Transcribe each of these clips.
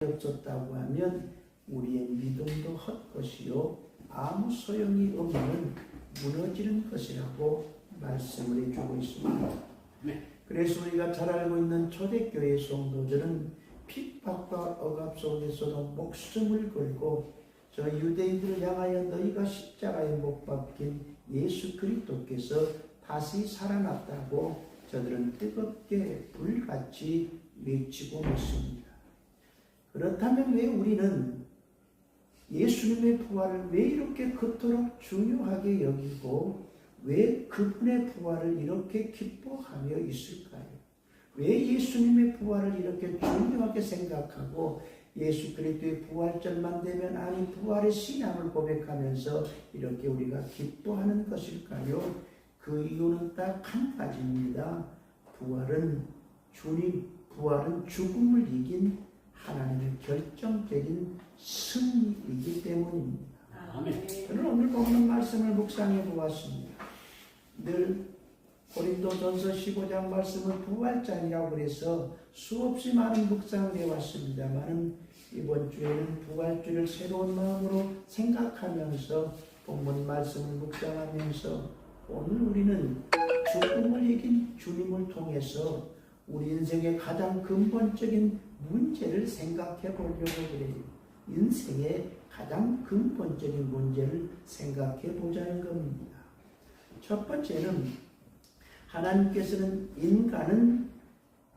없었다고 하면 우리의 믿음도 헛것이요 아무 소용이 없는 무너지는 것이라고 말씀을 해주고 있습니다. 그래서 우리가 잘 알고 있는 초대교회 성도들은 핍박과 억압 속에서도 목숨을 걸고 저 유대인들을 향하여 너희가 십자가에 못 박힌 예수 그리스도께서 다시 살아났다고 저들은 뜨겁게 불같이 외치고 있습니다. 그렇다면 왜 우리는 예수님의 부활을 왜 이렇게 그토록 중요하게 여기고 왜 그분의 부활을 이렇게 기뻐하며 있을까요? 왜 예수님의 부활을 이렇게 중요하게 생각하고 예수 그리스도의 부활절만 되면 아니 부활의 신앙을 고백하면서 이렇게 우리가 기뻐하는 것일까요? 그 이유는 딱 한 가지입니다. 부활은 죽음을 이긴 하나님의 결정적인 승리이기 때문입니다. 아멘. 저는 오늘 보는 말씀을 묵상해 보았습니다. 늘 고린도전서 15장 말씀을 부활장이라고 그래서 수없이 많은 묵상을 해왔습니다만 이번 주에는 부활주를 새로운 마음으로 생각하면서 본문 말씀을 묵상하면서 오늘 우리는 죽음을 이긴 주님을 통해서 우리 인생의 가장 근본적인 문제를 생각해 보려고 그래요. 인생의 가장 근본적인 문제를 생각해 보자는 겁니다. 첫 번째는 하나님께서는 인간은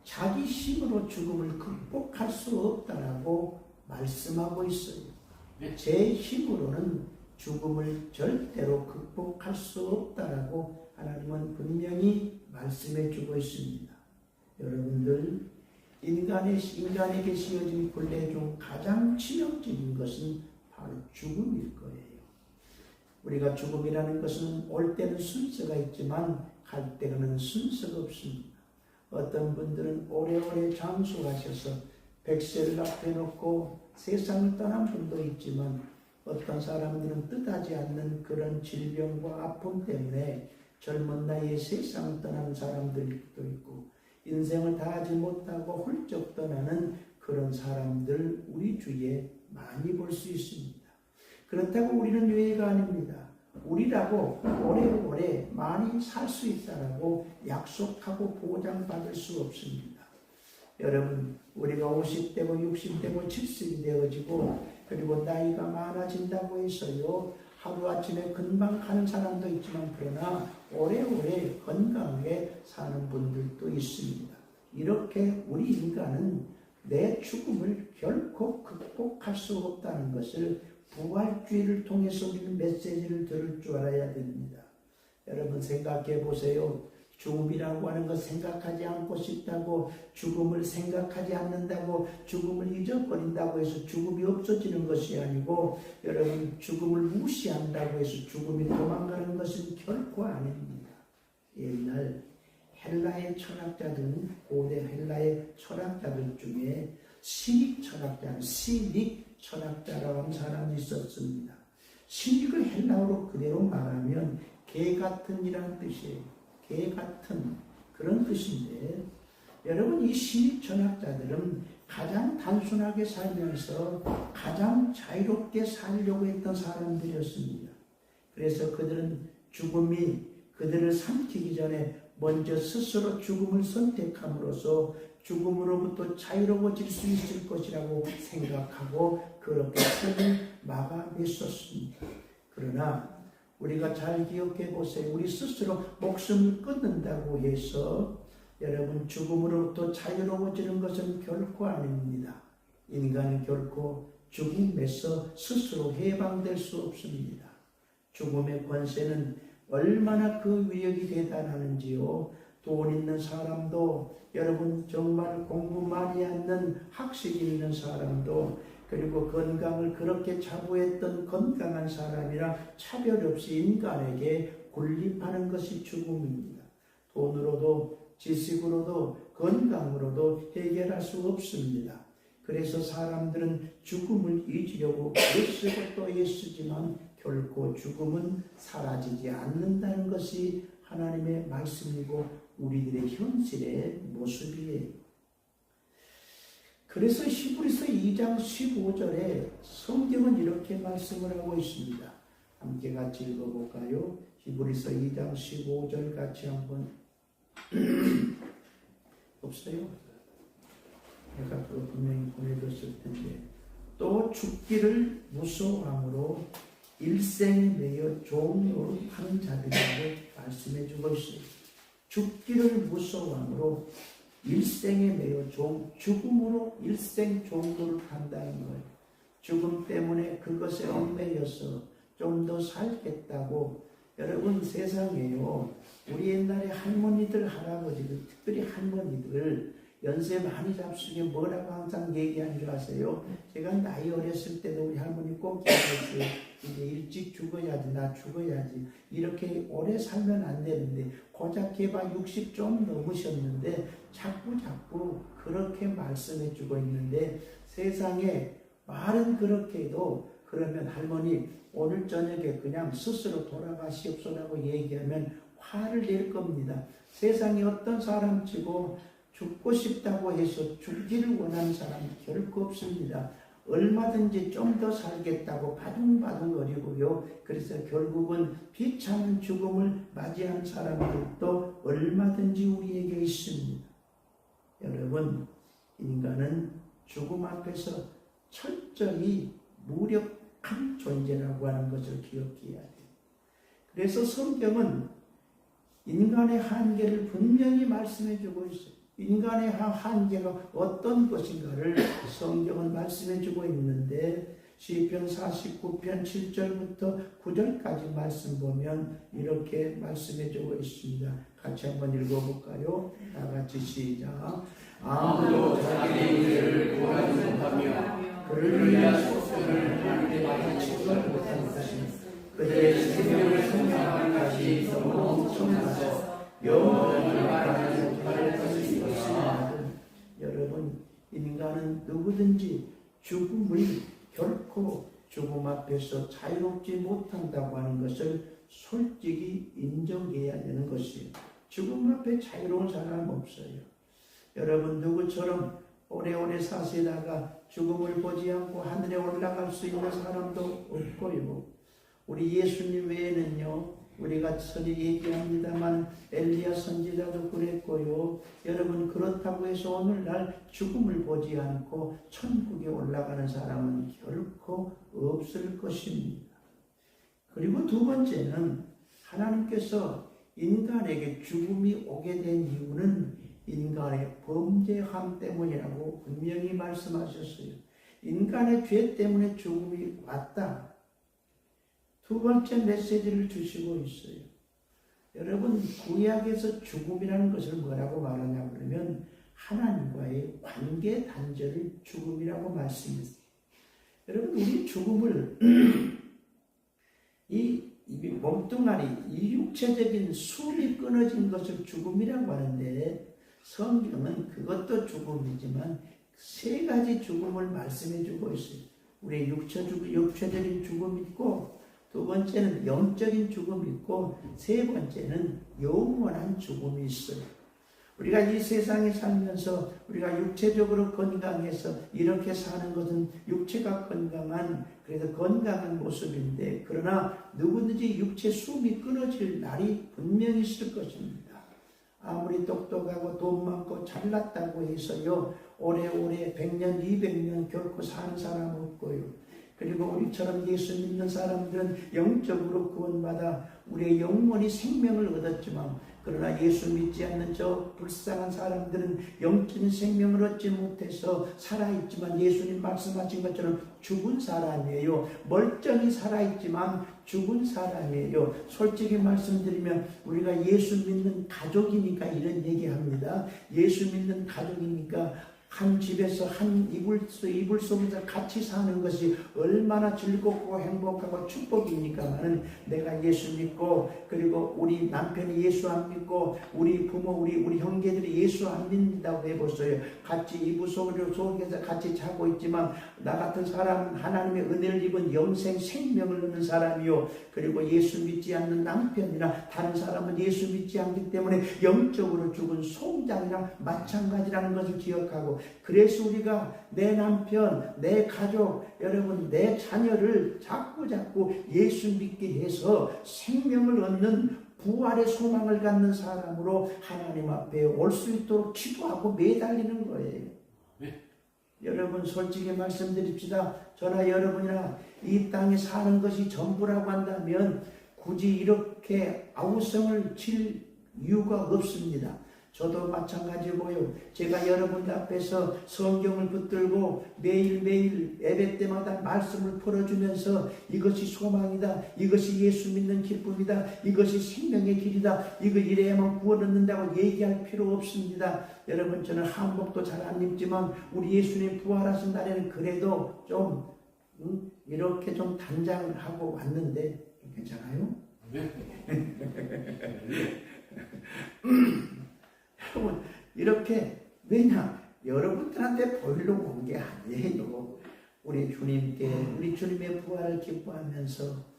자기 힘으로 죽음을 극복할 수 없다라고 말씀하고 있어요. 제 힘으로는 죽음을 절대로 극복할 수 없다라고 하나님은 분명히 말씀해 주고 있습니다. 여러분들 인간에게 씌워진 굴레 중 가장 치명적인 것은 바로 죽음일 거예요. 우리가 죽음이라는 것은 올 때는 순서가 있지만 갈 때는 순서가 없습니다. 어떤 분들은 오래오래 장수하셔서 백세를 앞에 놓고 세상을 떠난 분도 있지만 어떤 사람들은 뜻하지 않는 그런 질병과 아픔 때문에 젊은 나이에 세상을 떠나는 사람들도 있고 인생을 다하지 못하고 훌쩍 떠나는 그런 사람들 우리 주위에 많이 볼 수 있습니다. 그렇다고 우리는 예외가 아닙니다. 우리라고 오래오래 많이 살 수 있다라고 약속하고 보장받을 수 없습니다. 여러분 우리가 50대고 60대고 70이 되어지고 그리고 나이가 많아진다고 해서요 하루아침에 금방 가는 사람도 있지만 그러나 오래오래 건강하게 사는 분들도 있습니다. 이렇게 우리 인간은 내 죽음을 결코 극복할 수 없다는 것을 부활주의를 통해서 우리는 메시지를 들을 줄 알아야 됩니다. 여러분 생각해 보세요. 죽음이라고 하는 것 생각하지 않고 싶다고 죽음을 생각하지 않는다고 죽음을 잊어버린다고 해서 죽음이 없어지는 것이 아니고 여러분 죽음을 무시한다고 해서 죽음이 도망가는 것은 결코 아닙니다. 옛날 헬라의 철학자들 고대 헬라의 철학자들 중에 시닉 철학자라고 하는 사람이 있었습니다. 시닉을 헬라어로 그대로 말하면 개 같은 이란 뜻이에요. 개 같은 그런 뜻인데 여러분 이 시닉 철학자들은 가장 단순하게 살면서 가장 자유롭게 살려고 했던 사람들이었습니다. 그래서 그들은 죽음이 그들을 삼키기 전에 먼저 스스로 죽음을 선택함으로써 죽음으로부터 자유로워질 수 있을 것이라고 생각하고 그렇게 삶을 막아냈었습니다. 그러나 우리가 잘 기억해 보세요. 우리 스스로 목숨을 끊는다고 해서 여러분 죽음으로부터 자유로워지는 것은 결코 아닙니다. 인간은 결코 죽음에서 스스로 해방될 수 없습니다. 죽음의 권세는 얼마나 그 위력이 대단하는지요. 돈 있는 사람도 여러분 정말 공부 많이 하는 학식이 있는 사람도 그리고 건강을 그렇게 자부했던 건강한 사람이랑 차별 없이 인간에게 군림하는 것이 죽음입니다. 돈으로도 지식으로도 건강으로도 해결할 수 없습니다. 그래서 사람들은 죽음을 잊으려고 애쓰고 또 애쓰지만 결코 죽음은 사라지지 않는다는 것이 하나님의 말씀이고 우리들의 현실의 모습이에요. 그래서 히브리서 2장 15절에 성경은 이렇게 말씀을 하고 있습니다. 함께 같이 읽어볼까요? 히브리서 2장 15절 같이 한번. 없어요? 내가 또 분명히 보내줬을 텐데. 또 죽기를 무서워함으로 일생에 매여 종으로 파는 자들이라고 말씀해 주고 있어요. 죽기를 무서워함으로 일생에 매여 죽음으로 일생 종도를 판다는 거예요. 죽음 때문에 그것에 얽매여서 좀 더 살겠다고. 여러분, 세상에요, 우리 옛날에 할머니들, 할아버지들, 특별히 할머니들 연세 많이 잡수게 뭐라고 항상 얘기하는 줄 아세요? 제가 나이 어렸을 때도 우리 할머니 꼭 얘기했어요. 이제 일찍 죽어야지, 나 죽어야지. 이렇게 오래 살면 안 되는데, 고작 해봐 60 좀 넘으셨는데 자꾸 그렇게 말씀해 주고 있는데, 세상에 말은 그렇게 해도 그러면 할머니 오늘 저녁에 그냥 스스로 돌아가시옵소라고 얘기하면 화를 낼 겁니다. 세상에 어떤 사람치고 죽고 싶다고 해서 죽기를 원하는 사람이 결코 없습니다. 얼마든지 좀 더 살겠다고 바둥바둥거리고요. 그래서 결국은 비참한 죽음을 맞이한 사람들도 얼마든지 우리에게 있습니다. 여러분, 인간은 죽음 앞에서 철저히 무력한 존재라고 하는 것을 기억해야 돼요. 그래서 성경은 인간의 한계를 분명히 말씀해 주고 있어요. 인간의 한계가 어떤 것인가를 성경은 말씀해 주고 있는데, 시편 49편 7절부터 9절까지 말씀 보면 이렇게 말씀해 주고 있습니다. 같이 한번 읽어볼까요? 다 같이 시작. 아무도 자기의 일을 구하지 못하며 그를 위한 속전을 하나님께 바치지를 못한 것이 그들의 생명을 생명하는 것이 너무 엄청나서 영원히 말하지 못할 것이 있으나. 여러분, 인간은 누구든지 죽음을 결코 죽음 앞에서 자유롭지 못한다고 하는 것을 솔직히 인정해야 되는 것이에요. 죽음 앞에 자유로운 사람 없어요. 여러분, 누구처럼 오래오래 사시다가 죽음을 보지 않고 하늘에 올라갈 수 있는 사람도 없고요. 우리 예수님 외에는요, 우리가 서리 얘기합니다만 엘리야 선지자도 그랬고요. 여러분, 그렇다고 해서 오늘날 죽음을 보지 않고 천국에 올라가는 사람은 결코 없을 것입니다. 그리고 두 번째는 하나님께서 인간에게 죽음이 오게 된 이유는 인간의 범죄함 때문이라고 분명히 말씀하셨어요. 인간의 죄 때문에 죽음이 왔다. 두 번째 메시지를 주시고 있어요. 여러분, 구약에서 죽음이라는 것을 뭐라고 말하냐 그러면 하나님과의 관계 단절을 죽음이라고 말씀했어요. 여러분, 우리 죽음을 이 몸뚱아리, 이 육체적인 숨이 끊어진 것을 죽음이라고 하는데, 성경은 그것도 죽음이지만 세 가지 죽음을 말씀해 주고 있어요. 우리의 육체적인 죽음이 있고, 두 번째는 영적인 죽음이 있고, 세 번째는 영원한 죽음이 있어요. 우리가 이 세상에 살면서 우리가 육체적으로 건강해서 이렇게 사는 것은 육체가 건강한, 그래서 건강한 모습인데, 그러나 누구든지 육체 숨이 끊어질 날이 분명히 있을 것입니다. 아무리 똑똑하고 돈 많고 잘났다고 해서요, 오래오래 100년, 200년 결코 사는 사람 없고요. 그리고 우리처럼 예수 믿는 사람들은 영적으로 구원받아 우리의 영원히 생명을 얻었지만, 그러나 예수 믿지 않는 저 불쌍한 사람들은 영적인 생명을 얻지 못해서 살아있지만 예수님 말씀하신 것처럼 죽은 사람이에요. 멀쩡히 살아있지만 죽은 사람이에요. 솔직히 말씀드리면 우리가 예수 믿는 가족이니까 이런 얘기합니다. 예수 믿는 가족이니까 한 집에서 한 이불 속에서 같이 사는 것이 얼마나 즐겁고 행복하고 축복입니까만은, 내가 예수 믿고, 그리고 우리 남편이 예수 안 믿고, 우리 부모, 우리 형제들이 예수 안 믿는다고 해보세요. 같이 이불 속에서 같이 자고 있지만 나 같은 사람은 하나님의 은혜를 입은 영생 생명을 얻는 사람이요, 그리고 예수 믿지 않는 남편이나 다른 사람은 예수 믿지 않기 때문에 영적으로 죽은 송장이랑 마찬가지라는 것을 기억하고, 그래서 우리가 내 남편, 내 가족, 여러분 내 자녀를 자꾸 예수 믿게 해서 생명을 얻는 부활의 소망을 갖는 사람으로 하나님 앞에 올 수 있도록 기도하고 매달리는 거예요. 네. 여러분 솔직히 말씀드립시다. 저나 여러분이나 이 땅에 사는 것이 전부라고 한다면 굳이 이렇게 아우성을 칠 이유가 없습니다. 저도 마찬가지고요. 제가 여러분들 앞에서 성경을 붙들고 매일매일 예배 때마다 말씀을 풀어주면서 이것이 소망이다, 이것이 예수 믿는 기쁨이다, 이것이 생명의 길이다, 이거 이래야만 구원 얻는다고 얘기할 필요 없습니다. 여러분 저는 한복도 잘 안 입지만 우리 예수님 부활하신 날에는 그래도 좀 이렇게 좀 단장을 하고 왔는데 괜찮아요? 네. 여러분 이렇게 왜냐 여러분들한테 보이려고 온 게 아니에요. 우리 주님의 부활을 기뻐하면서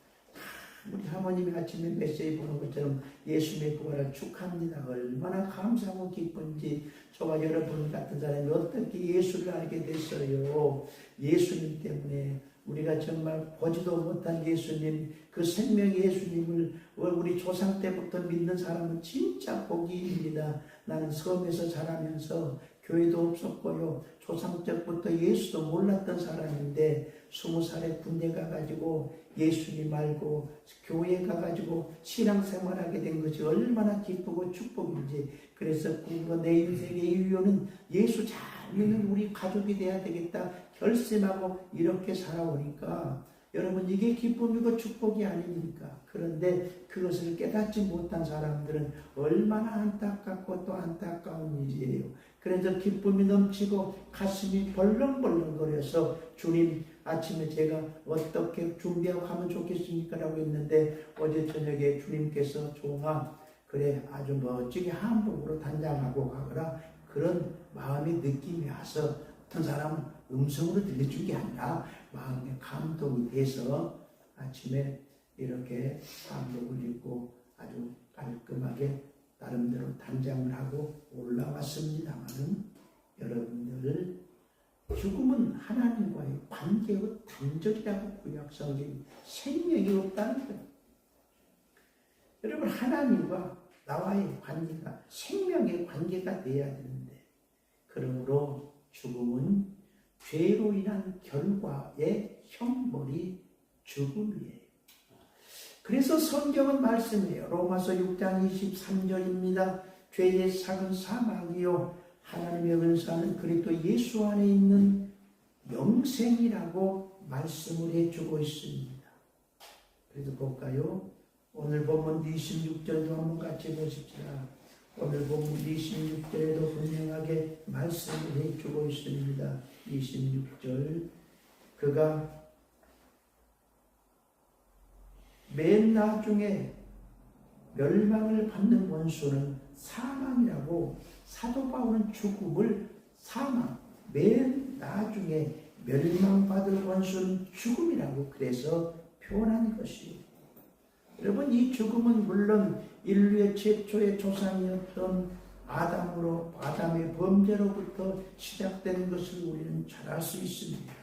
우리 하모님이 아침에 메시지 보는 것처럼 예수님의 부활을 축하합니다. 얼마나 감사하고 기쁜지. 저와 여러분 같은 사람이 어떻게 예수를 알게 됐어요. 예수님 때문에 우리가 정말 보지도 못한 예수님, 그 생명의 예수님을 우리 조상 때부터 믿는 사람은 진짜 복입니다. 나는 섬에서 자라면서 교회도 없었고요. 조상 때부터 예수도 몰랐던 사람인데 20살에 군대 가가지고 예수님 알고 교회 가가지고 신앙생활하게 된 것이 얼마나 기쁘고 축복인지. 그래서 내 인생의 이유는 예수 잘 믿는 우리 가족이 돼야 되겠다 결심하고 이렇게 살아오니까 여러분 이게 기쁨이고 축복이 아닙니까? 그런데 그것을 깨닫지 못한 사람들은 얼마나 안타깝고 또 안타까운 일이에요. 그래서 기쁨이 넘치고 가슴이 벌렁벌렁거려서 주님 아침에 제가 어떻게 준비하고 가면 좋겠습니까? 라고 했는데 어제 저녁에 주님께서 종아 그래 아주 멋지게 한복으로 단장하고 가거라 그런 마음의 느낌이 와서 어떤 사람은 음성으로 들려준 게 아니라 마음에 감동이 돼서 아침에 이렇게 한복을 입고 아주 깔끔하게 나름대로 단장을 하고 올라왔습니다만은 여러분들 죽음은 하나님과의 관계의 단절이라고 구약성경이 생명이 없다는 거예요. 여러분 하나님과 나와의 관계가 생명의 관계가 돼야 되는데 그러므로 죽음은 죄로 인한 결과의 형벌이 죽음이에요. 그래서 성경은 말씀해요. 로마서 6장 23절입니다. 죄의 삭은 사망이요 하나님의 은사는 그리스도 예수 안에 있는 영생이라고 말씀을 해주고 있습니다. 그래서 볼까요? 오늘 본문 26절도 한번 같이 보십시다. 오늘 본문 26절에도 분명하게 말씀을 해주고 있습니다. 26절 그가 맨 나중에 멸망을 받는 원수는 사망이라고 사도 바울은 죽음을 사망, 맨 나중에 멸망받을 원수는 죽음이라고 그래서 표현한 것이에요. 여러분 이 죽음은 물론 인류의 최초의 조상이었던 아담의 범죄로부터 시작된 것을 우리는 잘 알 수 있습니다.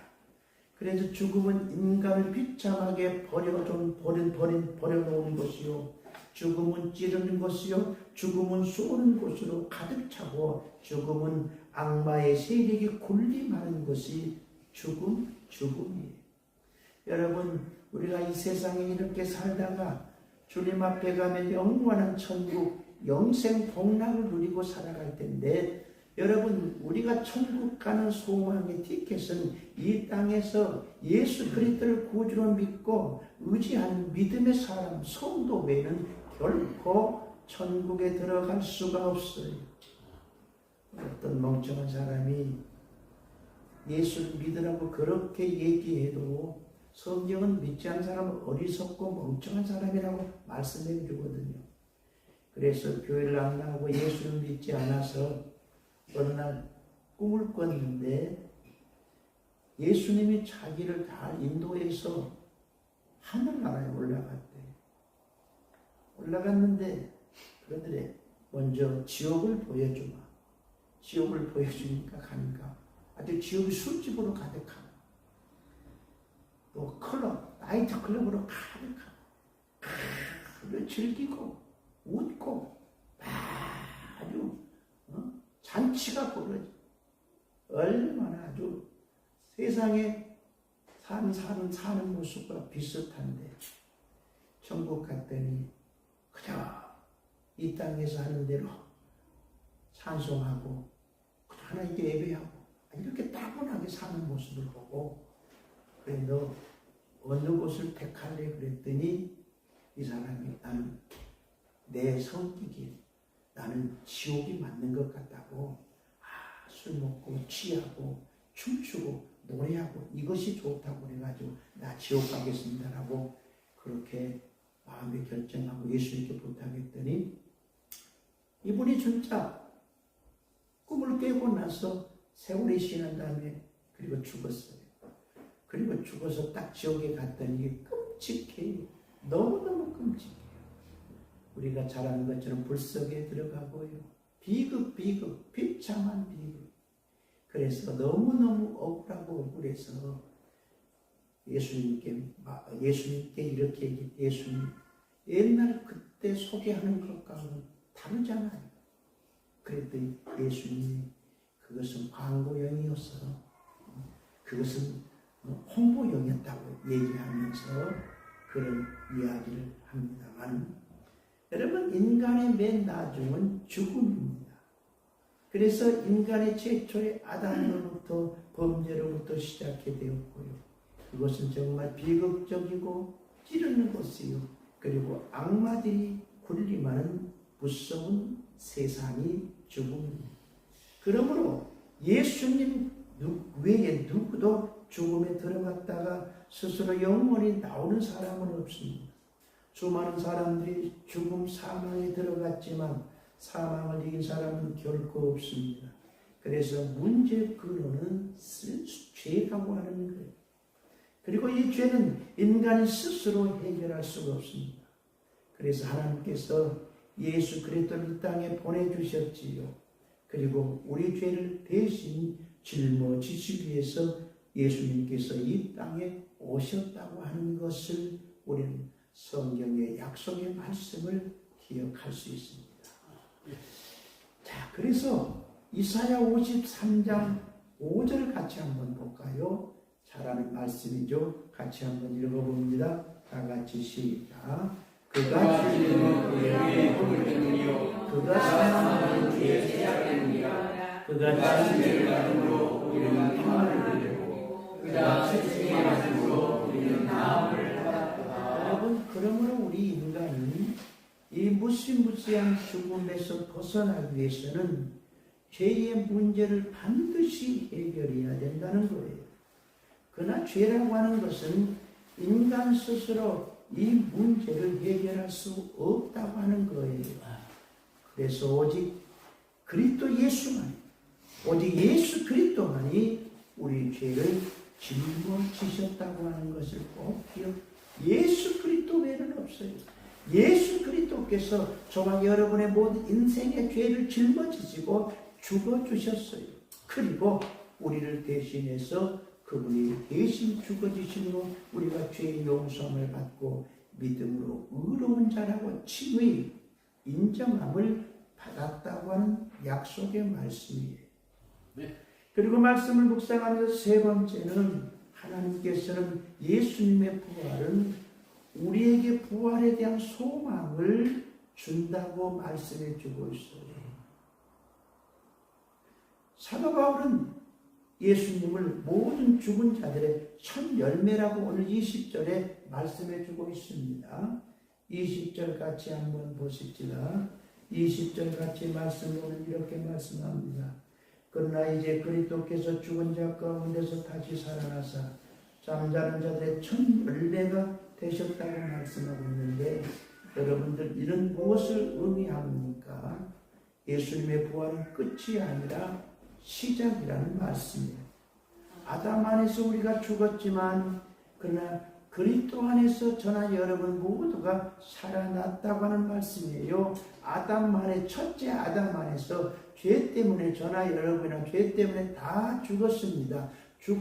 그래서 죽음은 인간을 비참하게 버려놓은 것이요. 죽음은 찌르는 것이요. 죽음은 쏘는 것으로 가득 차고 죽음은 악마의 세력이 군림하는 것이 죽음이에요. 여러분 우리가 이 세상에 이렇게 살다가 주님 앞에 가면 영원한 천국, 영생 복락을 누리고 살아갈 텐데 여러분 우리가 천국 가는 소망의 티켓은 이 땅에서 예수 그리스도를 구주로 믿고 의지하는 믿음의 사람, 성도 외에는 결코 천국에 들어갈 수가 없어요. 어떤 멍청한 사람이 예수를 믿으라고 그렇게 얘기해도 성경은 믿지 않은 사람은 어리석고 멍청한 사람이라고 말씀해 주거든요. 그래서 교회를 안 나오고 예수를 믿지 않아서 어느 날 꿈을 꿨는데 예수님이 자기를 다 인도해서 하늘나라에 올라갔대. 올라갔는데 그러더래 먼저 지옥을 보여주마. 지옥을 보여주니까 가니까 아주 지옥이 술집으로 가득하고 또 클럽, 나이트 클럽으로 가득하고 즐기고 웃고 아주 잔치가 벌어져. 얼마나 아주 세상에 사는 모습과 비슷한데 천국 갔더니 그저 이 땅에서 하는 대로 찬송하고 그저 하나님께 예배하고 이렇게 따분하게 사는 모습을 보고 그래 너 어느 곳을 택할래 그랬더니 이 사람이 나는 내 성격이 나는 지옥이 맞는 것 같다고 술 먹고 취하고 춤추고 노래하고 이것이 좋다고 그래가지고 나 지옥 가겠습니다라고 그렇게 마음에 결정하고 예수님께 부탁했더니 이분이 진짜 꿈을 깨고 나서 세월이 지난 다음에 그리고 죽었어요. 그리고 죽어서 딱 지옥에 갔더니 끔찍해요. 너무너무 끔찍해요. 우리가 잘 아는 것처럼 불석에 들어가고요. 비참한 비극. 그래서 너무너무 억울해서 예수님께 이렇게 예수님 옛날 그때 소개하는 것과는 다르잖아요. 그랬더니 예수님이 그것은 광고용이었어. 그것은 홍보용이었다고 얘기하면서 그런 이야기를 합니다만 여러분 인간의 맨 나중은 죽음입니다. 그래서 인간의 최초의 아담으로부터 범죄로부터 시작해 되었고요. 그것은 정말 비극적이고 찌르는 것이요. 그리고 악마들이 군림하는 무서운 세상이 죽음입니다. 그러므로 예수님 외에 누구도 죽음에 들어갔다가 스스로 영원히 나오는 사람은 없습니다. 수많은 사람들이 죽음 사망에 들어갔지만 사망을 이긴 사람은 결코 없습니다. 그래서 문제 근원은 죄라고 하는 거예요. 그리고 이 죄는 인간이 스스로 해결할 수가 없습니다. 그래서 하나님께서 예수 그리스도를 이 땅에 보내주셨지요. 그리고 우리 죄를 대신 짊어지시기 위해서 예수님께서 이 땅에 오셨다고 하는 것을 우리는 성경의 약속의 말씀을 기억할 수 있습니다. 자, 그래서 이사야 53장 5절 같이 한번 볼까요? 잘 아는 말씀이죠. 같이 한번 읽어봅니다. 다 같이 시작. 그가 죽음은 우리의 허물 때문이요 그가 사망은 주의 제약 때문이라. 그가 자신의 받음으로 우리는 평안을 누리고 그가 채찍에 맞음으로 우리는 나음을 받았다. 여러분, 그러므로 우리 인간이 이 무시무시한 죽음에서 벗어나기 위해서는 죄의 문제를 반드시 해결해야 된다는 거예요. 그러나 죄라고 하는 것은 인간 스스로 이 문제를 해결할 수 없다고 하는 거예요. 그래서 오직 그리스도 예수만, 오직 예수 그리스도만이 우리 죄를 짊어지셨다고 하는 것을 꼭 기억. 예수 그리스도 외에는 없어요. 예수 그리스도께서 저와 여러분의 모든 인생의 죄를 짊어지시고 죽어주셨어요. 그리고 우리를 대신해서 그분이 대신 죽어주심으로 우리가 죄의 용서함을 받고 믿음으로 의로운 자라고 칭의 인정함을 받았다고 하는 약속의 말씀이에요. 네. 그리고 말씀을 묵상하면서 세 번째는 하나님께서는 예수님의 부활은 우리에게 부활에 대한 소망을 준다고 말씀해 주고 있어요. 사도 바울은 예수님을 모든 죽은 자들의 첫 열매라고 오늘 20절에 말씀해 주고 있습니다. 20절 같이 한번 보십시다. 20절 같이 말씀으로는 이렇게 말씀합니다. 그러나 이제 그리스도께서 죽은 자 가운데서 다시 살아나사 잠자는 자들의 첫 열매가 되셨다고 말씀하고 있는데 여러분들 이는 무엇을 의미합니까? 예수님의 부활은 끝이 아니라 시작이라는 말씀이에요. 아담 안에서 우리가 죽었지만 그러나 그리스도 안에서 저나 여러분 모두가 살아났다고 하는 말씀이에요. 아담 안에 첫째 아담 안에서 죄 때문에 저나 여러분이나 죄 때문에 다 죽었습니다.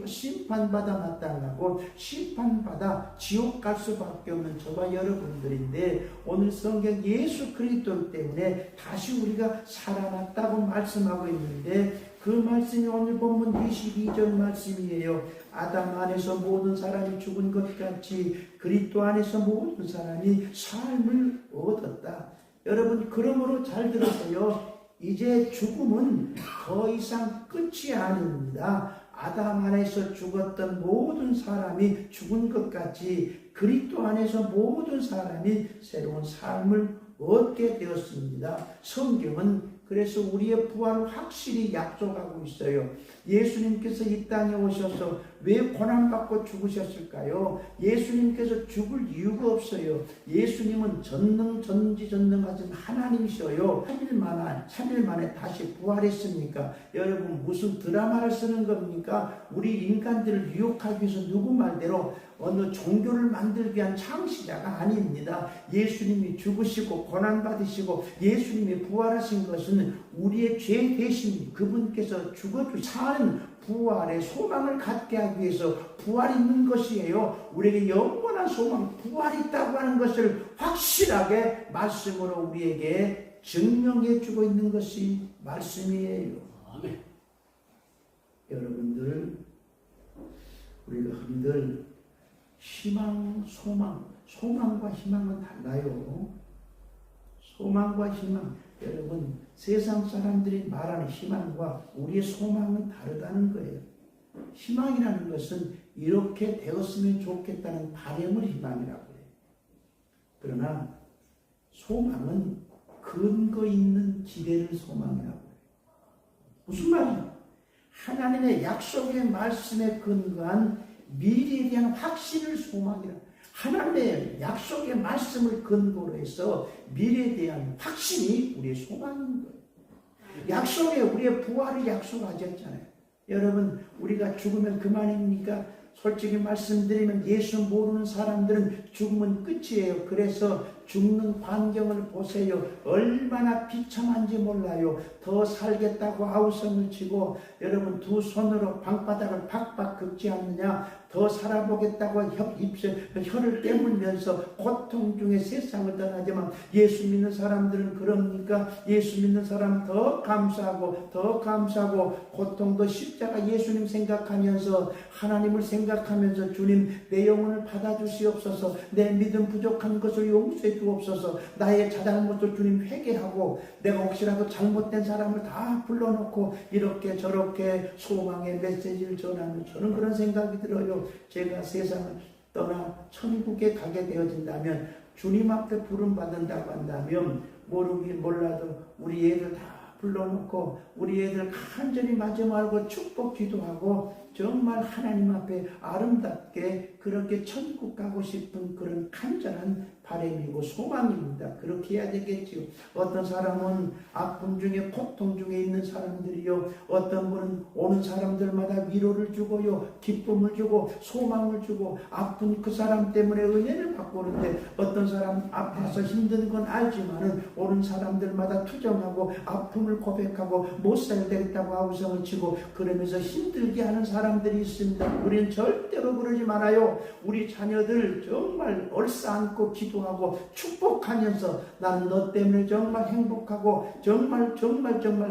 심판받아 마땅하고 심판받아 지옥 갈 수밖에 없는 저와 여러분들인데, 오늘 성경 예수 그리스도 때문에 다시 우리가 살아났다고 말씀하고 있는데, 그 말씀이 오늘 본문 22절 말씀이에요. 아담 안에서 모든 사람이 죽은 것 같이 그리스도 안에서 모든 사람이 삶을 얻었다. 여러분, 그러므로 잘 들으세요. 이제 죽음은 더 이상 끝이 아닙니다. 아담 안에서 죽었던 모든 사람이 죽은 것 같이 그리스도 안에서 모든 사람이 새로운 삶을 얻게 되었습니다. 성경은 그래서 우리의 부활을 확실히 약속하고 있어요. 예수님께서 이 땅에 오셔서 왜 고난받고 죽으셨을까요? 예수님께서 죽을 이유가 없어요. 예수님은 전지전능하신 하나님이셔요. 3일 만에 다시 부활했으니까. 여러분, 무슨 드라마를 쓰는 겁니까? 우리 인간들을 유혹하기 위해서 누구 말대로 어느 종교를 만들기 위한 창시자가 아닙니다. 예수님이 죽으시고 고난받으시고 예수님이 부활하신 것은 우리의 죄 대신 그분께서 죽어주신 사는 부활의 소망을 갖게 하기 위해서 부활이 있는 것이에요. 우리에게 영원한 소망, 부활이 있다고 하는 것을 확실하게 말씀으로 우리에게 증명해 주고 있는 것이 말씀이에요. 아멘. 여러분들, 우리가 흔들 희망, 소망과 희망은 달라요. 소망과 희망, 여러분, 세상 사람들이 말하는 희망과 우리의 소망은 다르다는 거예요. 희망이라는 것은 이렇게 되었으면 좋겠다는 바람을 희망이라고 해요. 그러나 소망은 근거 있는 기대를 소망이라고 해요. 무슨 말이에요? 하나님의 약속의 말씀에 근거한 미래에 대한 확신을 소망이라. 하나님의 약속의 말씀을 근거로 해서 미래에 대한 확신이 우리의 소망인 거예요. 약속에 우리의 부활을 약속하셨잖아요. 여러분, 우리가 죽으면 그만입니까? 솔직히 말씀드리면 예수 모르는 사람들은 죽으면 끝이에요. 그래서 죽는 광경을 보세요. 얼마나 비참한지 몰라요. 더 살겠다고 아우성을 치고, 여러분, 두 손으로 방바닥을 팍팍 긁지 않느냐? 더 살아보겠다고 혀를 깨물면서 고통 중에 세상을 떠나지만, 예수 믿는 사람들은 그럽니까? 예수 믿는 사람은 더 감사하고 고통도 십자가 예수님 생각하면서, 하나님을 생각하면서, 주님 내 영혼을 받아주시옵소서, 내 믿음 부족한 것을 용서해 주옵소서, 나의 자잘못을 주님 회개하고, 내가 혹시라도 잘못된 사람을 다 불러놓고 이렇게 저렇게 소망의 메시지를 전하는, 저는 그런 생각이 들어요. 제가 세상을 떠나 천국에 가게 되어진다면, 주님 앞에 부름받는다고 한다면, 몰라도 우리 애들 다 불러놓고 우리 애들 간절히 마지막으로 축복 기도하고 정말 하나님 앞에 아름답게 그렇게 천국 가고 싶은 그런 간절한 바람이고 소망입니다. 그렇게 해야 되겠지요. 어떤 사람은 아픔 중에 고통 중에 있는 사람들이요, 어떤 분은 오는 사람들마다 위로를 주고요, 기쁨을 주고 소망을 주고, 아픈 그 사람 때문에 은혜를 받고 오는데, 어떤 사람 아파서 힘든 건 알지만은 오는 사람들마다 투정하고 아픔을 고백하고 못 살겠다고 아우성을 치고 그러면서 힘들게 하는 사람들이 있습니다. 우리는 절대로 그러지 말아요. 우리 자녀들 정말 얼싸안고 기도하고 축복하면서, 나는 너 때문에 정말 행복하고 정말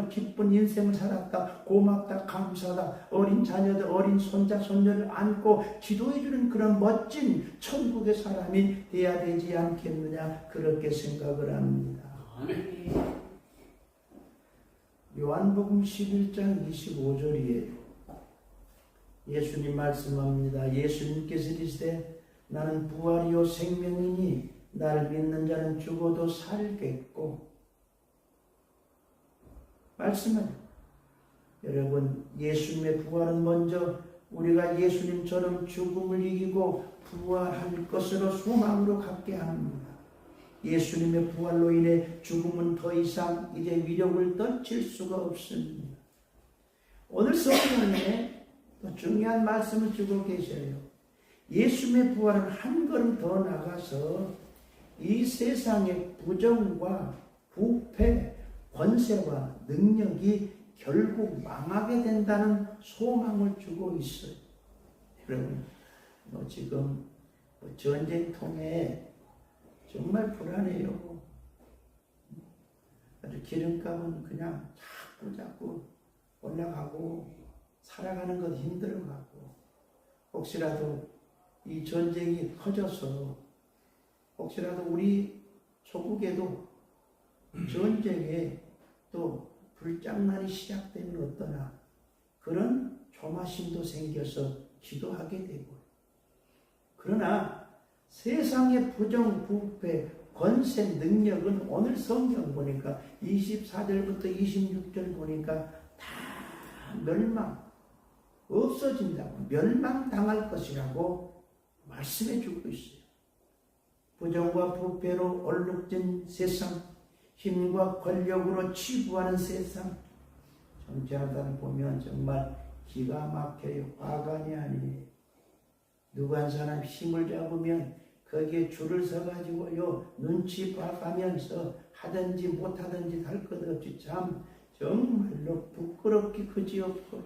기쁜 인생을 살았다, 고맙다, 감사하다, 어린 자녀들, 어린 손자 손녀를 안고 기도해주는 그런 멋진 천국의 사람이 돼야 되지 않겠느냐, 그렇게 생각을 합니다. 요한복음 11장 25절이에요. 예수님 말씀합니다. 예수님께서 이르시되 나는 부활이요 생명이니 나를 믿는 자는 죽어도 살겠고. 말씀은, 여러분, 예수님의 부활은 먼저 우리가 예수님처럼 죽음을 이기고 부활할 것으로 소망으로 갖게 합니다. 예수님의 부활로 인해 죽음은 더 이상 이제 위력을 떨칠 수가 없습니다. 오늘 성경에 또 중요한 말씀을 주고 계셔요. 예수님의 부활은 한 걸음 더 나가서 이 세상의 부정과 부패, 권세와 능력이 결국 망하게 된다는 소망을 주고 있어요. 여러분, 지금 전쟁통에 정말 불안해요. 아주 기름값은 그냥 자꾸 올라가고 살아가는 것 힘들어가고, 혹시라도 이 전쟁이 커져서 혹시라도 우리 조국에도 전쟁에 또 불장난이 시작되면 어떠나, 그런 조마심도 생겨서 기도하게 되고, 그러나 세상의 부정부패, 권세, 능력은 오늘 성경 보니까 24절부터 26절 보니까 다 멸망, 없어진다고, 멸망당할 것이라고 말씀해 주고 있어요. 부정과 부패로 얼룩진 세상, 힘과 권력으로 치부하는 세상, 정치하다 보면 정말 기가 막혀요. 화관이 아니에요. 누구 한 사람 힘을 잡으면 거기에 줄을 서가지고요, 눈치 봐가면서 하든지 못하든지 할 것 없이 참 정말로 부끄럽기 그지없고요.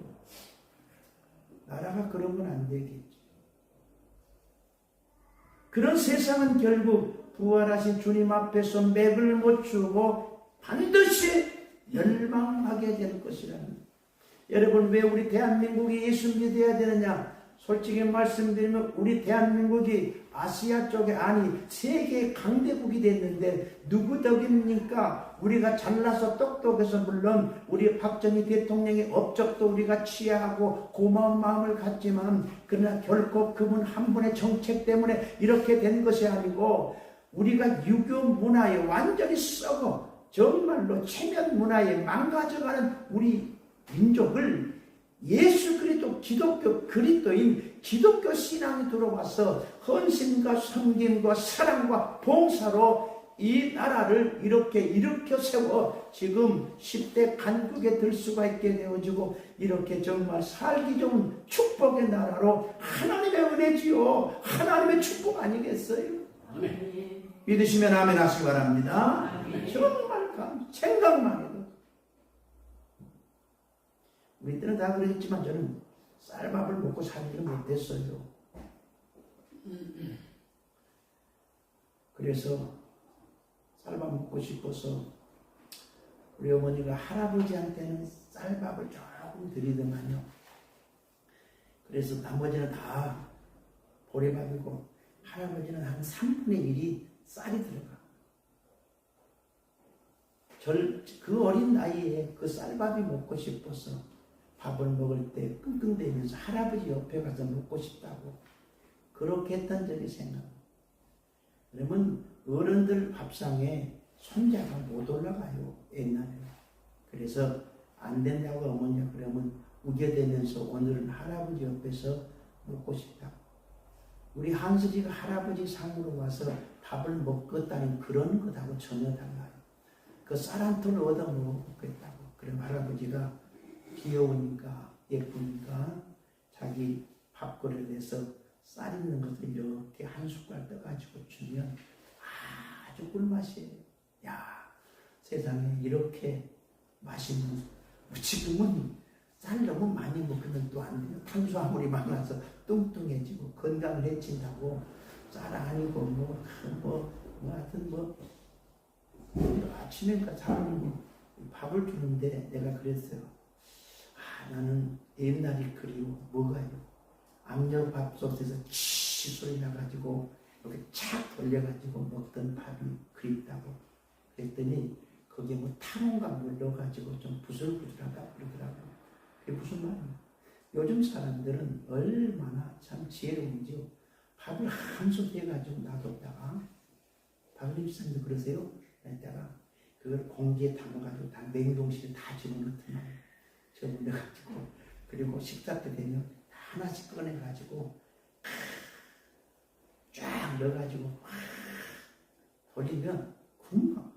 나라가 그런 건 안 되겠지. 그런 세상은 결국 부활하신 주님 앞에서 맥을 못 추고 반드시 멸망하게 될 것이라는. 여러분, 왜 우리 대한민국이 예수 믿어야 되느냐? 솔직히 말씀드리면 우리 대한민국이 아시아 쪽에, 아니 세계 강대국이 됐는데 누구 덕입니까? 우리가 잘나서 똑똑해서 물론 우리 박정희 대통령의 업적도 우리가 취하하고 고마운 마음을 갖지만, 그러나 결코 그분 한 분의 정책 때문에 이렇게 된 것이 아니고, 우리가 유교 문화에 완전히 썩어 정말로 체면 문화에 망가져가는 우리 민족을 예수 그리스도 기독교 그리스도인 기독교 신앙이 들어와서 헌신과 섬김과 사랑과 봉사로 이 나라를 이렇게 일으켜 세워 지금 10대 간국에 들 수가 있게 되어지고, 이렇게 정말 살기 좋은 축복의 나라로 하나님의 은혜지요, 하나님의 축복 아니겠어요? 아멘. 믿으시면 아멘 하시기 바랍니다. 아멘. 정말 생각만 해도. 우리들은 다 그랬지만 저는 쌀밥을 먹고 살지를 못했어요. 그래서 쌀밥 먹고 싶어서 우리 어머니가 할아버지한테는 쌀밥을 조금 드리더만요. 그래서 나머지는 다 보리밥이고 할아버지는 한 3분의 1이 쌀이 들어가. 그 어린 나이에 그 쌀밥이 먹고 싶어서 밥을 먹을 때 끙끙대면서 할아버지 옆에 가서 먹고 싶다고 그렇게 했던 적이 생각나요. 그러면 어른들 밥상에 손자가 못 올라가요, 옛날에는. 그래서 안 된다고 어머니가 그러면 우겨대면서 오늘은 할아버지 옆에서 먹고 싶다고. 우리 한수지가 할아버지 상으로 와서 밥을 먹겠다는 그런 것하고 전혀 달라요. 그 쌀 한 톨을 얻어 먹겠다고. 그럼 할아버지가 귀여우니까 예쁘니까 자기 밥그릇에서 쌀 있는 것을 이렇게 한 숟갈 떠가지고 주면 아주 꿀맛이에요. 야, 세상에 이렇게 맛있는, 지금은 쌀 너무 많이 먹으면 또 안 돼요. 탄수화물이 많아서 뚱뚱해지고 건강을 해친다고 쌀 아니고 하여튼 아침에 사람이 밥을 주는데 내가 그랬어요. 나는 옛날이 그리워. 뭐가요? 압력밥솥에서 치 소리 나가지고 이렇게 착 돌려가지고 먹던 밥이 그립다고. 그랬더니 거기에 탕원과 물 넣어가지고 좀 부슬부슬하다 그러더라고요. 그게 무슨 말이에요? 요즘 사람들은 얼마나 참 지혜로운지요. 밥을 한솥 해가지고 놔뒀다가, 박은림 지사님도 그러세요? 그랬다가 그걸 공기에 담아가지고 다 냉동실에 다 집어넣더만 저물려가지고, 그리고 식사 때 되면 하나씩 꺼내가지고 쫙 넣어가지고 돌리면 금방,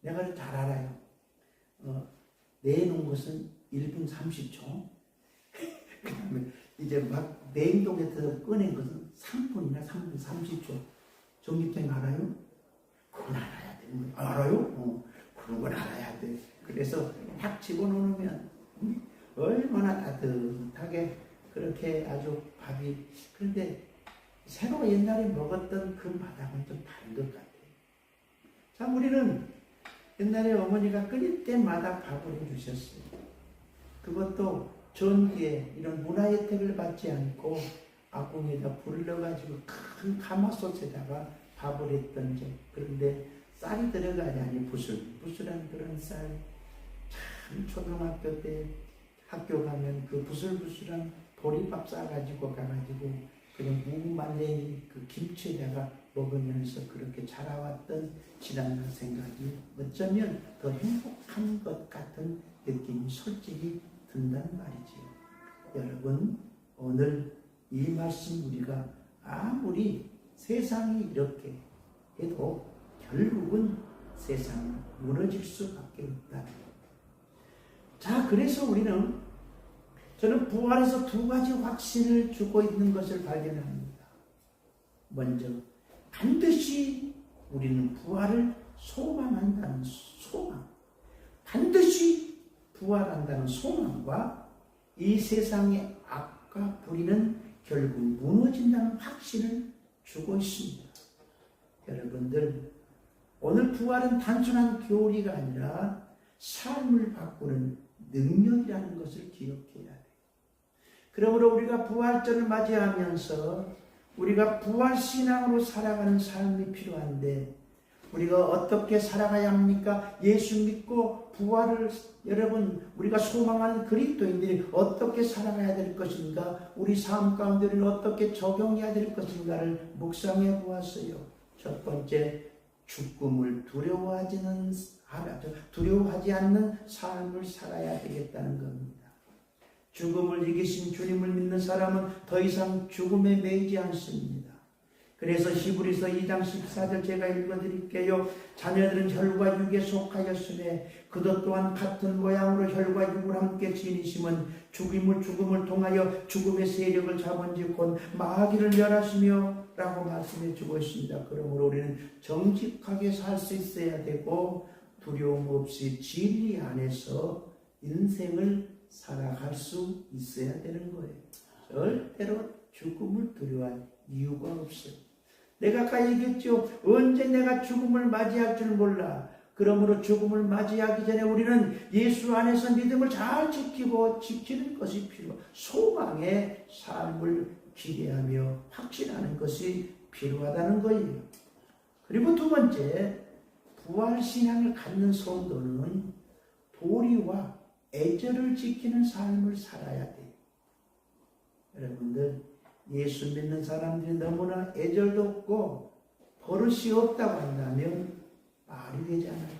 내가 잘 알아요. 내놓은 것은 1분 30초 그 다음에 이제 막 냉동에서 꺼낸 것은 3분이나 3분 30초. 전기탕 알아요? 그건 알아야 되는 거예요. 알아요? 그런 건 알아야 돼. 그래서 딱 집어넣으면 얼마나 따뜻하게 그렇게 아주 밥이. 그런데 새로 옛날에 먹었던 그 맛하고는 좀 다른 것 같아요. 자, 우리는 옛날에 어머니가 끓일 때마다 밥을 해주셨어요. 그것도 전기에 이런 문화 혜택을 받지 않고 아궁이에다 불을 넣어가지고 큰 가마솥에다가 밥을 했던 적. 그런데 쌀이 들어가지 않니 부슬부슬한 그런 쌀. 참 초등학교 때 학교 가면 그 부슬부슬한 보리밥 싸가지고 가가지고 그런 무말랭이 그 김치에다가 먹으면서 그렇게 자라왔던 지난날 생각이 어쩌면 더 행복한 것 같은 느낌이 솔직히 든다는 말이지요. 여러분, 오늘 이 말씀 우리가 아무리 세상이 이렇게 해도 결국은 세상은 무너질 수밖에 없다. 자, 그래서 저는 부활에서 두 가지 확신을 주고 있는 것을 발견합니다. 먼저 반드시 우리는 부활을 소망한다는 소망, 반드시 부활한다는 소망과 이 세상의 악과 불의는 결국 무너진다는 확신을 주고 있습니다. 여러분들, 오늘 부활은 단순한 교리가 아니라 삶을 바꾸는 능력이라는 것을 기억해야 돼요. 그러므로 우리가 부활절을 맞이하면서 우리가 부활신앙으로 살아가는 삶이 필요한데 우리가 어떻게 살아가야 합니까? 예수 믿고 부활을 여러분 우리가 소망하는 그리스도인들이 어떻게 살아가야 될 것인가? 우리 삶 가운데 우리는 어떻게 적용해야 될 것인가를 묵상해 보았어요. 첫 번째, 죽음을 두려워하지 않는 삶을 살아야 되겠다는 겁니다. 죽음을 이기신 주님을 믿는 사람은 더 이상 죽음에 매이지 않습니다. 그래서 히브리서 2장 14절 제가 읽어드릴게요. 자녀들은 혈과 육에 속하였으되 그도 또한 같은 모양으로 혈과 육을 함께 지니심은 죽음을 통하여 죽음의 세력을 잡은지 곧 마귀를 멸하시며 라고 말씀해 주고 있습니다. 그러므로 우리는 정직하게 살 수 있어야 되고 두려움 없이 진리 안에서 인생을 살아갈 수 있어야 되는 거예요. 절대로 죽음을 두려워할 이유가 없어요. 내가 아까 얘기했죠. 언제 내가 죽음을 맞이할 줄 몰라. 그러므로 죽음을 맞이하기 전에 우리는 예수 안에서 믿음을 잘 지키는 것이 필요해요. 소망의 삶을 기대하며 확신하는 것이 필요하다는 거예요. 그리고 두 번째, 부활신앙을 갖는 성도는 도리와 애절을 지키는 삶을 살아야 돼요. 여러분들, 예수 믿는 사람들이 너무나 애절도 없고 버릇이 없다고 한다면 말이 되잖아요.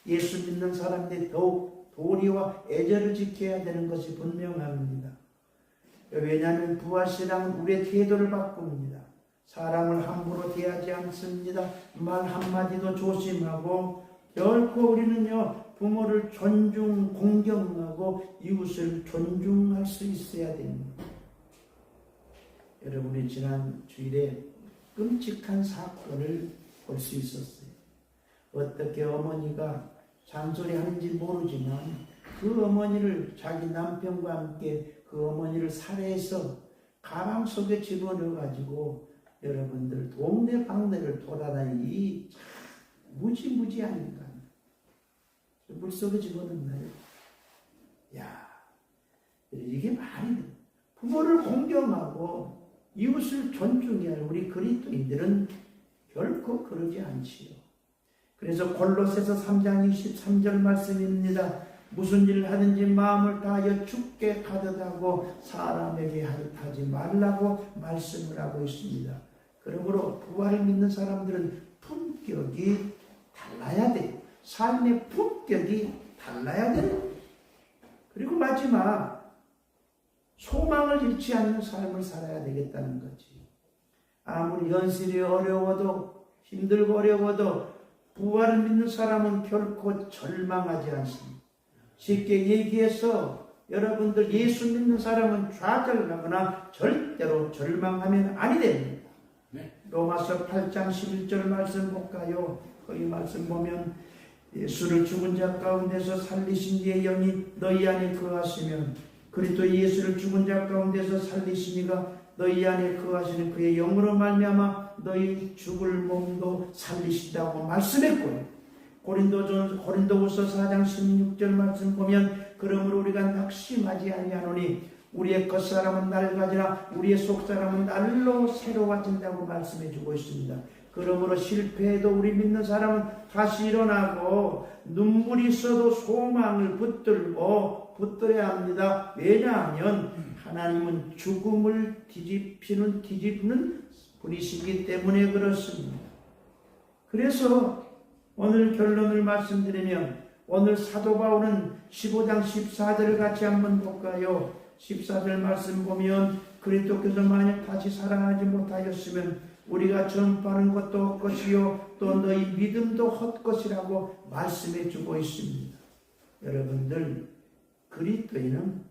예수 믿는 사람들이 더욱 도리와 애절을 지켜야 되는 것이 분명합니다. 왜냐하면 부활신앙은 우리의 태도를 바꿉니다. 사람을 함부로 대하지 않습니다. 말 한마디도 조심하고 결코 우리는요 부모를 공경하고 이웃을 존중할 수 있어야 됩니다. 여러분이 지난 주일에 끔찍한 사건을 볼 수 있었어요. 어떻게 어머니가 잔소리하는지 모르지만 그 어머니를 자기 남편과 함께 그 어머니를 살해해서 가방 속에 집어넣어가지고 여러분들 동네 방네를 돌아다니는 이 무지무지한 인간 물속에 집어넣나요? 야, 이게 말이 돼. 부모를 공경하고 이웃을 존중해야 할 우리 그리스도인들은 결코 그러지 않지요. 그래서 골로새서 3장 23절 말씀입니다. 무슨 일을 하든지 마음을 다하여 주께 가득 하고 사람에게 하지 말라고 말씀을 하고 있습니다. 그러므로 부활을 믿는 사람들은 품격이 달라야 돼요. 삶의 품격이 달라야 돼요. 그리고 마지막, 소망을 잃지 않는 삶을 살아야 되겠다는 거지. 아무리 현실이 어려워도 힘들고 어려워도 부활을 믿는 사람은 결코 절망하지 않습니다. 쉽게 얘기해서 여러분들 예수 믿는 사람은 좌절하거나 절대로 절망하면 아니 됩니다. 네. 로마서 8장 11절 말씀 볼까요? 거기 말씀 보면 예수를 죽은 자 가운데서 살리신 이의 영이 너희 안에 거하시면 그리스도 예수를 죽은 자 가운데서 살리신 이가 너희 안에 거하시는 그의 영으로 말미암아 너희 죽을 몸도 살리신다고 말씀했고요. 고린도후서 4장 16절 말씀 보면 그러므로 우리가 낙심하지 아니하노니 우리의 겉사람은 낡아지나 우리의 속사람은 날로 새로워진다고 말씀해 주고 있습니다. 그러므로 실패해도 우리 믿는 사람은 다시 일어나고 눈물이 있어도 소망을 붙들어야 합니다. 왜냐하면 하나님은 죽음을 뒤집는 분이시기 때문에 그렇습니다. 그래서 오늘 결론을 말씀드리면 오늘 사도 바울은 15장 14절을 같이 한번 볼까요? 14절 말씀 보면 그리스도께서 만약 다시 살아나지 못하였으면 우리가 전파하는 것도 헛것이요 또 너희 믿음도 헛것이라고 말씀해 주고 있습니다. 여러분들, 그리스도인은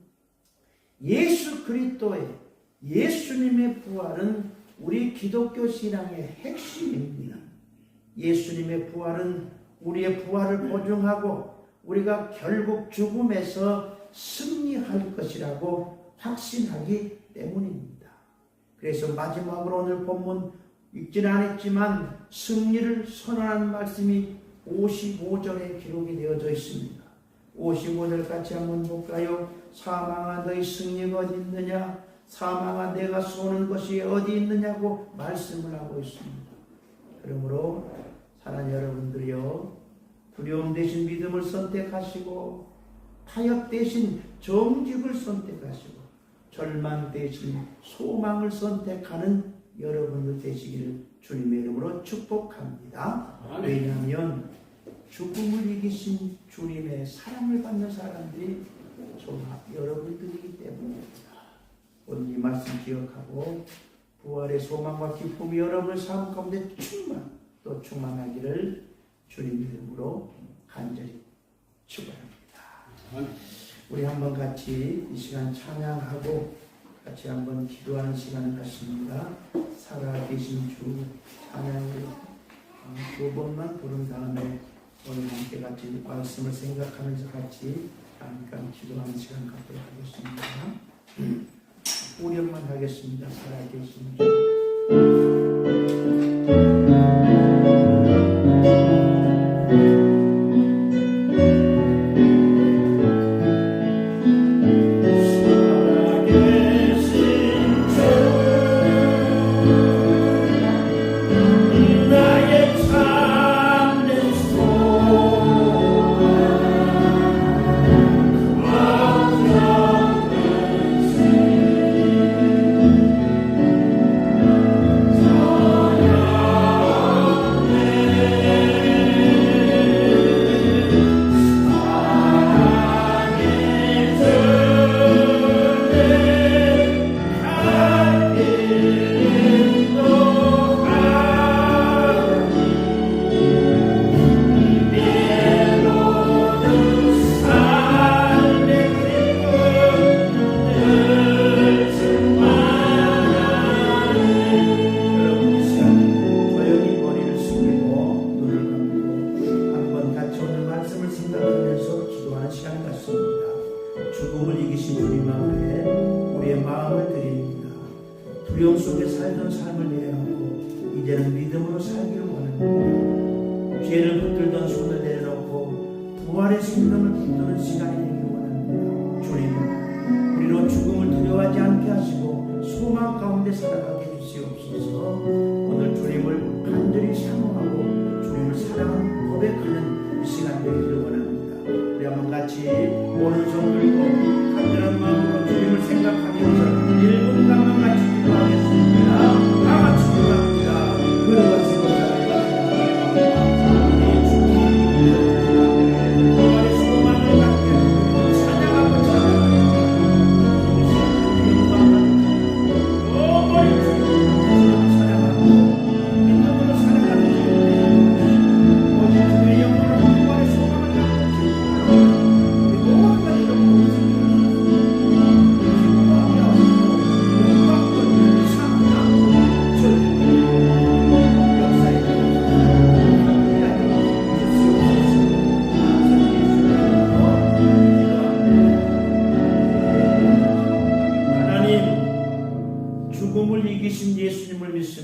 예수 그리스도의 예수님의 부활은 우리 기독교 신앙의 핵심입니다. 예수님의 부활은 우리의 부활을 보증하고 우리가 결국 죽음에서 승리할 것이라고 확신하기 때문입니다. 그래서 마지막으로 오늘 본문 읽지는 않았지만 승리를 선언한 말씀이 55절에 기록이 되어져 있습니다. 55절 같이 한번 볼까요? 사망아 너희 승리가 어디 있느냐? 사망아 내가 쏘는 것이 어디 있느냐고 말씀을 하고 있습니다. 그러므로 사랑하는 여러분들이요, 두려움 대신 믿음을 선택하시고 타협 대신 정직을 선택하시고 절망 대신 소망을 선택하는 여러분들 되시기를 주님의 이름으로 축복합니다. 왜냐하면 죽음을 이기신 주님의 사랑을 받는 사람들이 여러분들이기 때문입니다. 오늘 이 말씀 기억하고 부활의 소망과 기쁨이 여러분의 삶 가운데 충만하기를 주님의 이름으로 간절히 축원합니다. 우리 한번 같이 이 시간 찬양하고 같이 한번 기도하는 시간을 갖습니다. 살아계신 주 찬양을 두 번만 부른 다음에 오늘 함께 같이 말씀을 생각하면서 같이 잠깐 기도하는 시간 갖도록 하겠습니다. 우령만 하겠습니다. 살아계신 주 두려움 속에 살던 삶을 내려놓고 이제는 믿음으로 살기를 원합니다. 죄를 붙들던 손을 내려놓고 부활의 생명을 붙드는 시간이 되기를 원합니다. 주님, 우리로 죽음을 두려워하지 않게 하시고 소망 가운데 살아가게 해주시옵소서. 오늘 주님을 간절히 사모하고 주님을 사랑하는 고백하는 이 시간 되기를 원합니다. 우리 한번 같이 오른손 들고 간절한 마음으로 주님을 생각하면서 1분간만 같이 기도하겠습니다. 다 같이 기도합니다. 걸어가시고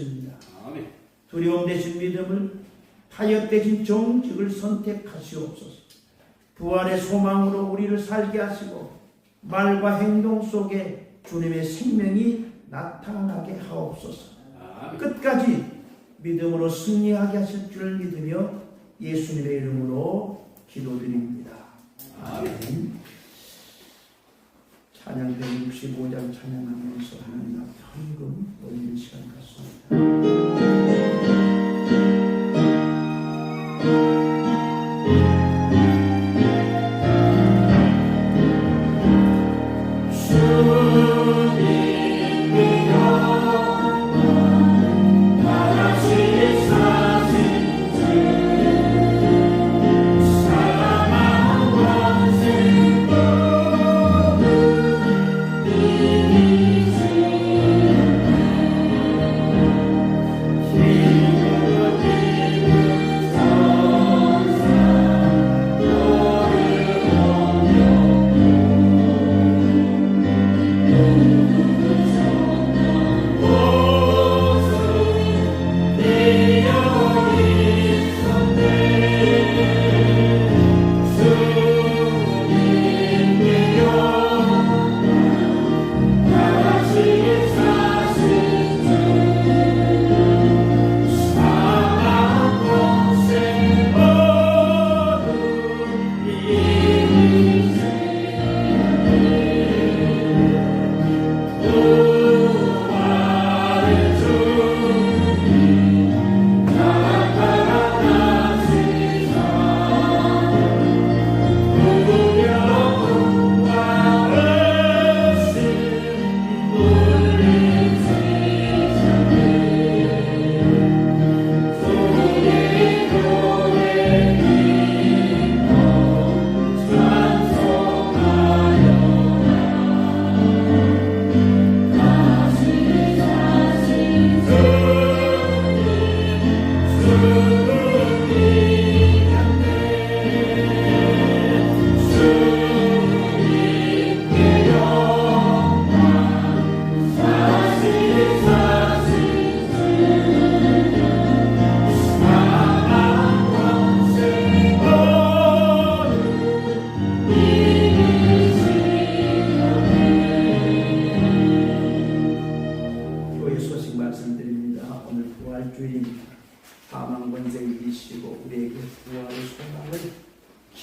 주셨습니다. 두려움 대신 믿음을, 타협 대신 정직을 선택하시옵소서. 부활의 소망으로 우리를 살게 하시고 말과 행동 속에 주님의 생명이 나타나게 하옵소서. 끝까지 믿음으로 승리하게 하실 줄 믿으며 예수님의 이름으로 기도드립니다. 아멘. 찬양 165장 찬양하면서 하나님 앞에 헌금 올리는 시간 같습니다.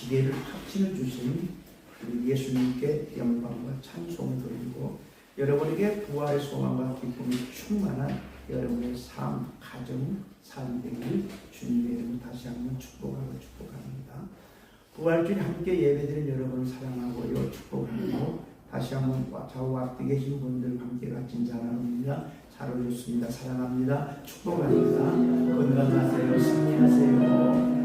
기대를 확신을 주신 우리 예수님께 영광과 찬송을 드리고 여러분에게 부활의 소망과 기쁨이 충만한 여러분의 삶, 가정, 삶 되길 주님의 이름으로 다시 한번 축복합니다. 부활주일 함께 예배드린 여러분을 사랑하고요, 축복하고 다시 한번 좌우 앞에 계신 분들 함께 같이 자랑합니다. 잘 오셨습니다. 사랑합니다. 축복합니다. 건강하세요. 승리하세요.